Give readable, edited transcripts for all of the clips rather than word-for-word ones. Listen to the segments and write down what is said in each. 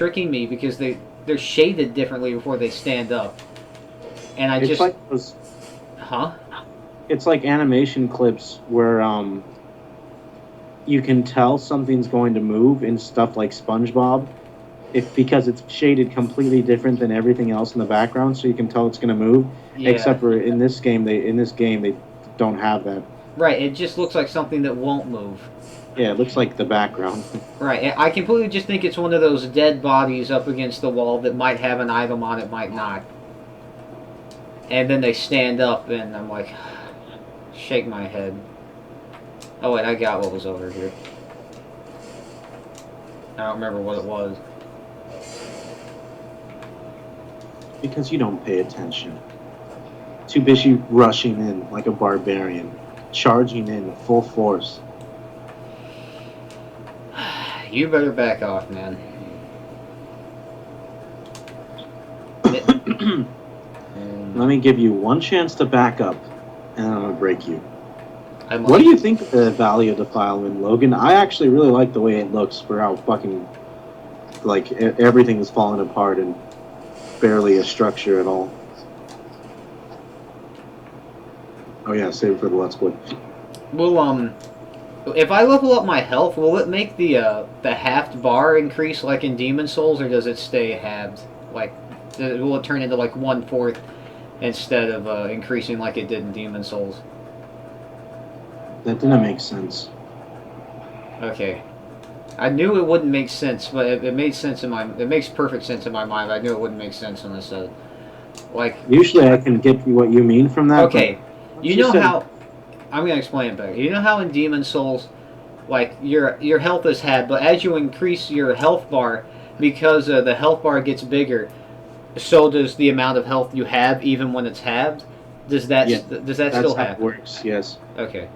tricking me because they're shaded differently before they stand up, and I It's just like those, huh. it's like animation clips where you can tell something's going to move in stuff like SpongeBob, if because it's shaded completely different than everything else in the background, so you can tell it's going to move. Yeah, Except for in this game they don't have that. right. It just looks like something that won't move. Yeah, it looks like the background. Right. I completely just think it's one of those dead bodies up against the wall that might have an item on it, might not. And then they stand up, and I'm like, shake my head. Oh wait, I got what was over here. I don't remember what it was. Because you don't pay attention. Too busy rushing in like a barbarian, charging in full force. You better back off, man. Let me give you one chance to back up, and I'm gonna break you. I'm What like, do you think of the Valley of Defilement, Logan? I actually really like the way it looks for how fucking like everything is falling apart and barely a structure at all. Oh yeah, save it for the Let's Play. well, if I level up my health, will it make the halved bar increase like in Demon Souls, or does it stay halved? Like, will it turn into like 1/4 instead of increasing like it did in Demon Souls? That didn't make sense. Okay, I knew it wouldn't make sense, but it made sense in my. It makes perfect sense in my mind. But I knew it wouldn't make sense when I said it. Like, Usually I can get what you mean from that, but okay, once you you know said how. I'm gonna explain it better. You know how in Demon Souls, like your health is halved, but as you increase your health bar, because the health bar gets bigger, so does the amount of health you have, even when it's halved. yeah, Does that that's still how it happen? works. Yes, Okay.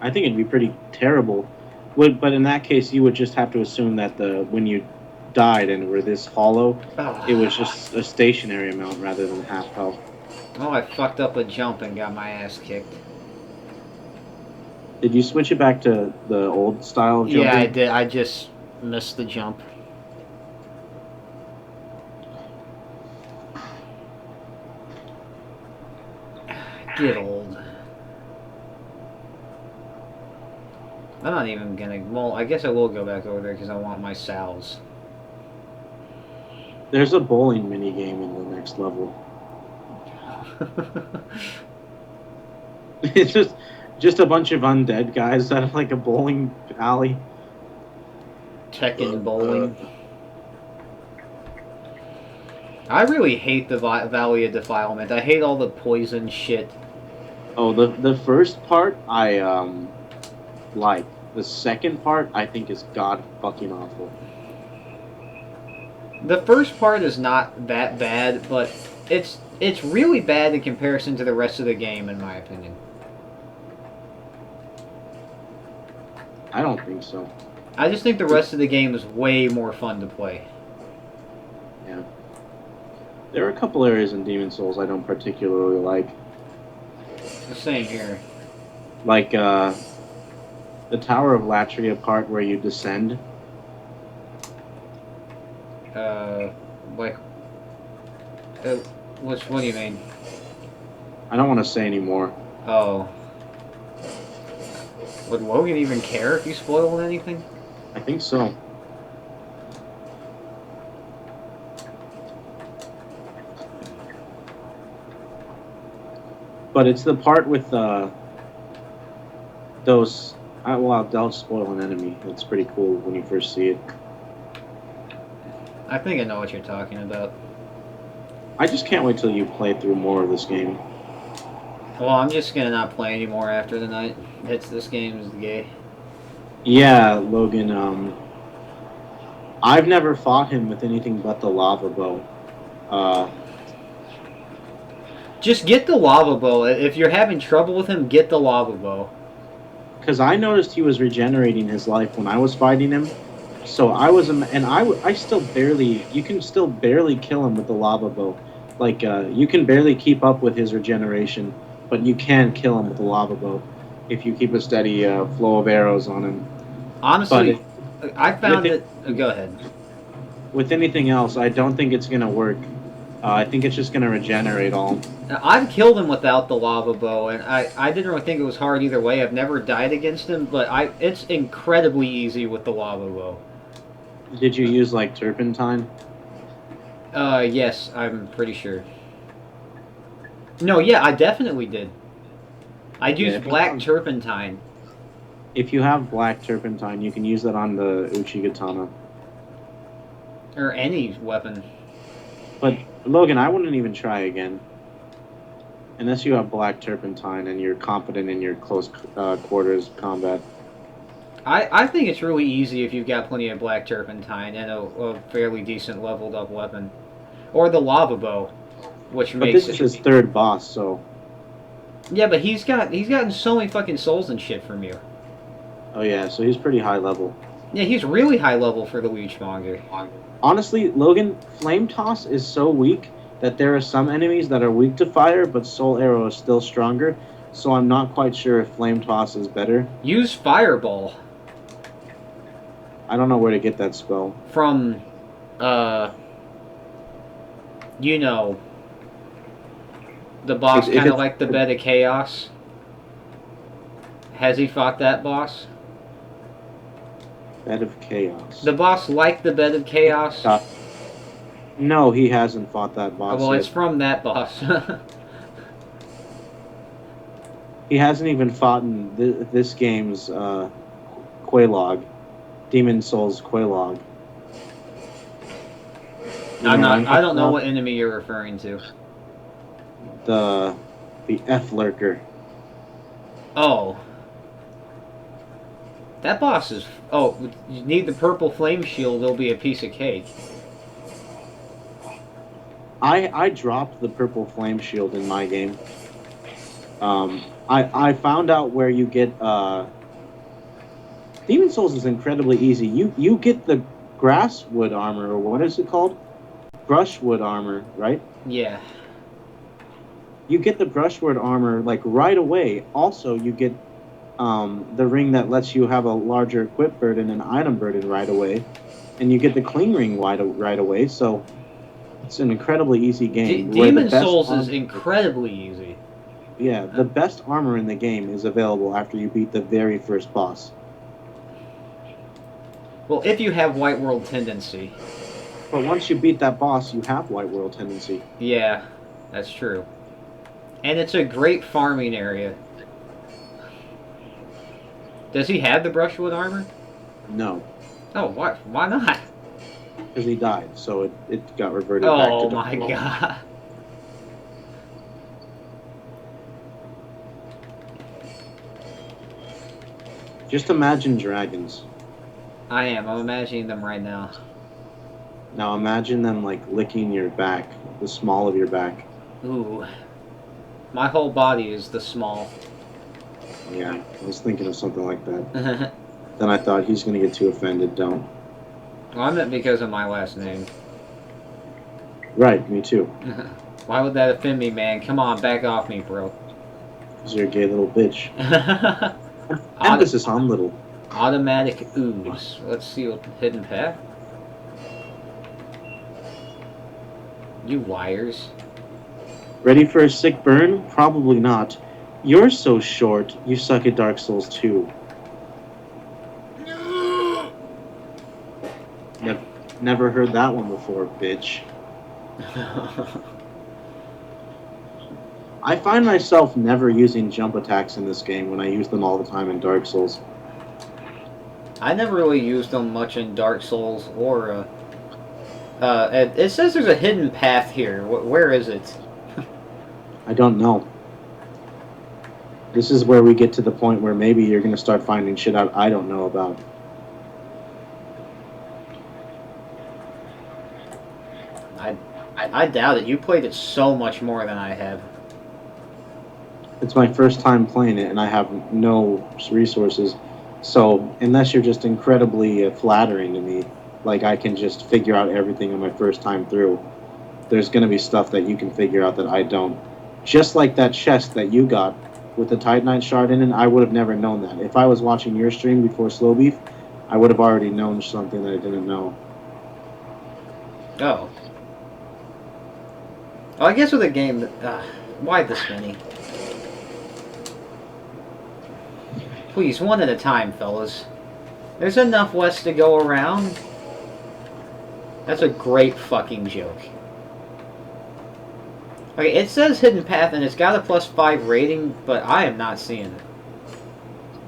I think it'd be pretty terrible. But in that case, you would just have to assume that the when you died and were this hollow, it was Oh, just a stationary amount rather than half health. oh, I fucked up a jump and got my ass kicked. Did you switch it back to the old style of Yeah, I jumping? did. I just missed the jump. Get old. I'm not even gonna. Well, I guess I will go back over there because I want my salves. There's a bowling mini game in the next level. It's just a bunch of undead guys that are like a bowling alley. Tekken bowling. I really hate the Valley of Defilement. I hate all the poison shit. Oh, the first part I like. The second part I think is god fucking awful. The first part is not that bad, but it's really bad in comparison to the rest of the game, in my opinion. I don't think so. I just think the rest of the game is way more fun to play. Yeah. There are a couple areas in Demon Souls I don't particularly like. The same here. Like the Tower of Latria part where you descend. Uh, like, uh, what do you mean? I don't want to say anymore. Oh, would Logan even care if you spoiled anything? I think so. But it's the part with those. Well, don't spoil an enemy. It's pretty cool when you first see it. I think I know what you're talking about. I just can't wait till you play through more of this game. Well, I'm just gonna not play anymore after the night. It's this game is gay. Yeah, Logan. I've never fought him with anything but the lava bow. Uh, Just get the lava bow. If you're having trouble with him, get the lava bow. because I noticed he was regenerating his life when I was fighting him. So I still barely. You can still barely kill him with the lava bow. Like you can barely keep up with his regeneration, but you can kill him with the lava bow if you keep a steady flow of arrows on him. But Honestly, I the found thing it. Go ahead. with anything else, I don't think it's gonna work. I think it's just gonna regenerate all. Now, I've killed him without the lava bow, and I didn't really think it was hard either way. I've never died against him, but it's incredibly easy with the lava bow. Did you use like turpentine? Yes, I'm pretty sure. No, yeah, I definitely did. I'd use black turpentine. If you have black turpentine, you can use that on the Uchigatana. Or any weapon. But Logan, I wouldn't even try again. Unless you have black turpentine and you're confident in your close quarters combat. I think it's really easy if you've got plenty of black turpentine and a fairly decent leveled up weapon. Or the lava bow, which But makes this is his third boss, so. Yeah, but he's gotten so many fucking souls and shit from you. Oh yeah, so he's pretty high level. Yeah, he's really high level for the Leechmonger. Honestly, Logan, Flame Toss is so weak that there are some enemies that are weak to fire, but Soul Arrow is still stronger. So I'm not quite sure if Flame Toss is better. Use Fireball. I don't know where to get that spell. From, you know, the boss kind of like the Bed of Chaos. Has he fought that boss? Bed of Chaos. The boss like the Bed of Chaos? No, he hasn't fought that boss well, yet. it's from that boss. He hasn't even fought in this game's Quelaag. Demon Souls Quelaag. I don't know what enemy you're referring to. The F Lurker. Oh. That boss is... Oh, you need the purple flame shield, it'll be a piece of cake. I dropped the purple flame shield in my game. I found out where you get... Demon Souls is incredibly easy. You get the grasswood armor, or what is it called? Brushwood armor, right? Yeah. You get the brushwood armor, like, right away. Also, you get the ring that lets you have a larger equip burden and item burden right away. And you get the cling ring right away, so it's an incredibly easy game. Demon Souls is incredibly easy. Yeah, the best armor in the game is available after you beat the very first boss. Well, if you have White World tendency. But once you beat that boss, you have White World tendency. Yeah, that's true. And it's a great farming area. Does he have the brushwood armor? No. Oh, why not? Because he died, so it got reverted back to... Oh my god. Just imagine dragons. I'm imagining them right now. Now imagine them, like, licking your back, the small of your back. Ooh. My whole body is the small. Yeah, I was thinking of something like that. Then I thought, he's going to get too offended, don't. Well, I meant because of my last name. Right, me too. Why would that offend me, man? Come on, back off me, bro. Because you're a gay little bitch. Emphasis on little. Automatic ooze. Let's see what hidden path. You liars. Ready for a sick burn? Probably not. You're so short, you suck at Dark Souls 2. Never heard that one before, bitch. I find myself never using jump attacks in this game when I use them all the time in Dark Souls. I never really used them much in Dark Souls or... it says there's a hidden path here. Where is it? I don't know. This is where we get to the point where maybe you're going to start finding shit out I don't know about. I doubt it. You played it so much more than I have. It's my first time playing it, and I have no resources. So, unless you're just incredibly flattering to me, like I can just figure out everything on my first time through, there's going to be stuff that you can figure out that I don't. Just like that chest that you got with the Titanite shard in it, I would have never known that. If I was watching your stream before Slow Beef, I would have already known something that I didn't know. Oh. Well, I guess with a game that... why this many? Please, one at a time, fellas. There's enough West to go around. That's a great fucking joke. Okay, it says Hidden Path and it's got a +5 rating, but I am not seeing it.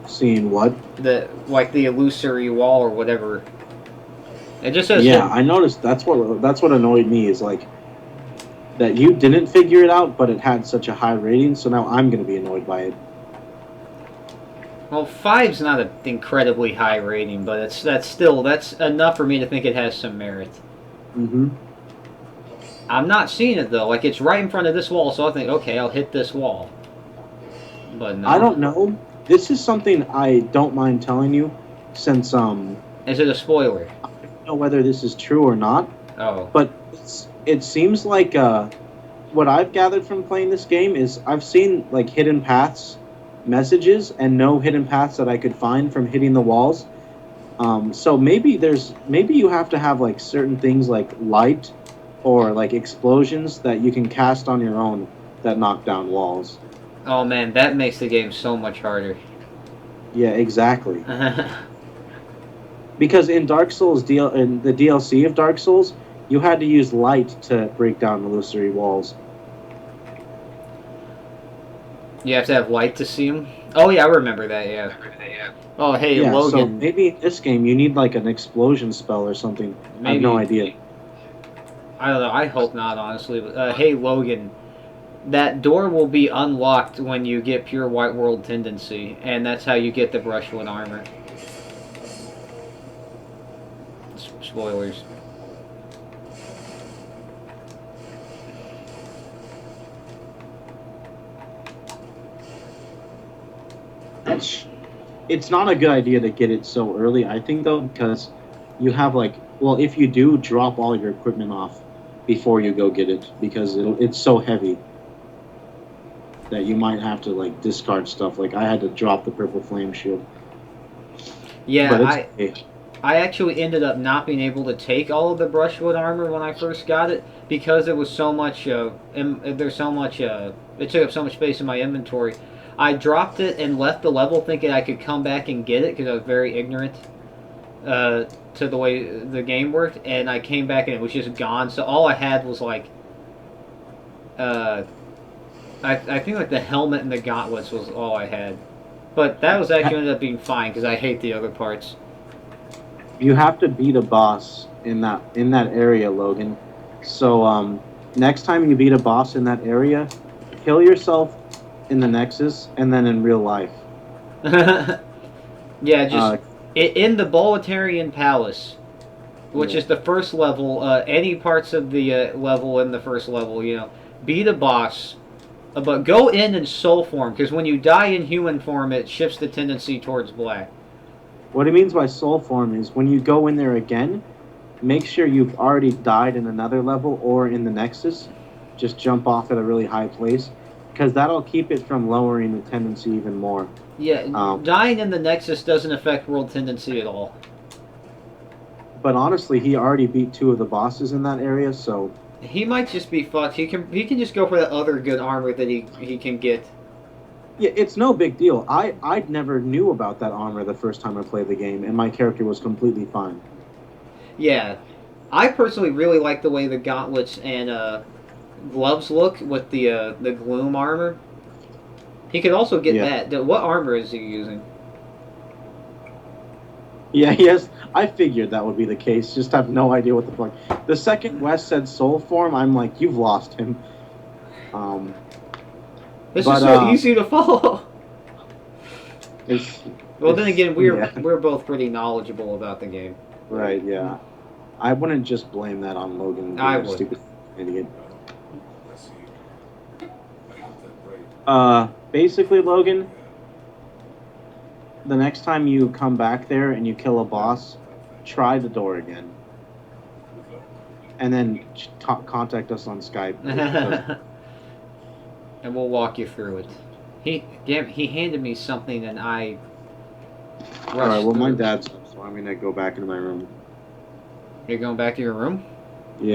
Seeing what? Like the illusory wall or whatever. It just says Yeah, hidden. I noticed that's what annoyed me is like that you didn't figure it out, but it had such a high rating, so now I'm gonna be annoyed by it. Well, 5's not an incredibly high rating, but that's enough for me to think it has some merit. Mm-hmm. I'm not seeing it though. Like it's right in front of this wall, so I think, okay, I'll hit this wall. But no. I don't know. This is something I don't mind telling you, since Is it a spoiler? I don't know whether this is true or not, Oh. but it seems like what I've gathered from playing this game is I've seen like hidden paths messages and no hidden paths that I could find from hitting the walls. So maybe you have to have like certain things like light or like explosions that you can cast on your own that knock down walls. Oh man, that makes the game so much harder. Yeah, exactly. Because in Dark Souls in the DLC of Dark Souls, you had to use light to break down illusory walls. You have to have light to see them? Oh yeah, I remember that, yeah. Oh hey, Yeah, so Logan. maybe in this game you need like an explosion spell or something. I have no idea. I don't know, I hope not, honestly. But, hey Logan, that door will be unlocked when you get pure White World tendency, and that's how you get the brushwood armor. Spoilers. It's not a good idea to get it so early, I think, though, because you have like, well, if you do, drop all your equipment off before you go get it, because it's so heavy that you might have to like discard stuff. Like I had to drop the purple flame shield. Yeah, but it's okay. I actually ended up not being able to take all of the brushwood armor when I first got it because there was so much. There's so much. It took up so much space in my inventory. I dropped it and left the level thinking I could come back and get it because I was very ignorant to the way the game worked, and I came back and it was just gone. So all I had was like, I think like the helmet and the gauntlets was all I had. But that was actually ended up being fine because I hate the other parts. You have to beat a boss in that area, Logan. So next time you beat a boss in that area, kill yourself in the Nexus and then in real life. Yeah, just in the Boletarian Palace, which is the first level. Any parts of the level in the first level, beat a boss. But go in soul form, because when you die in human form, it shifts the tendency towards black. What it means by soul form is when you go in there again, make sure you've already died in another level or in the Nexus. Just jump off at a really high place, because that'll keep it from lowering the tendency even more. Yeah, dying in the Nexus doesn't affect world tendency at all. But honestly, he already beat 2 of the bosses in that area, so... He might just be fucked. He can just go for the other good armor that he can get. Yeah, it's no big deal. I never knew about that armor the first time I played the game, and my character was completely fine. Yeah. I personally really like the way the gauntlets and gloves look with the gloom armor. He could also get that. What armor is he using? Yeah, yes, I figured that would be the case. Just have no idea what the fuck. The second Wes said soul form, I'm like, you've lost him. This is so easy to follow. Well, then again, we're both pretty knowledgeable about the game. Right? Yeah. I wouldn't just blame that on Logan. I would. Stupid idiot. Basically, Logan, the next time you come back there and you kill a boss, try the door again. And then contact us on Skype. And we'll walk you through it. He handed me something and I rushed Alright, well, through. my dad's up, so I'm going to go back into my room. You're going back to your room?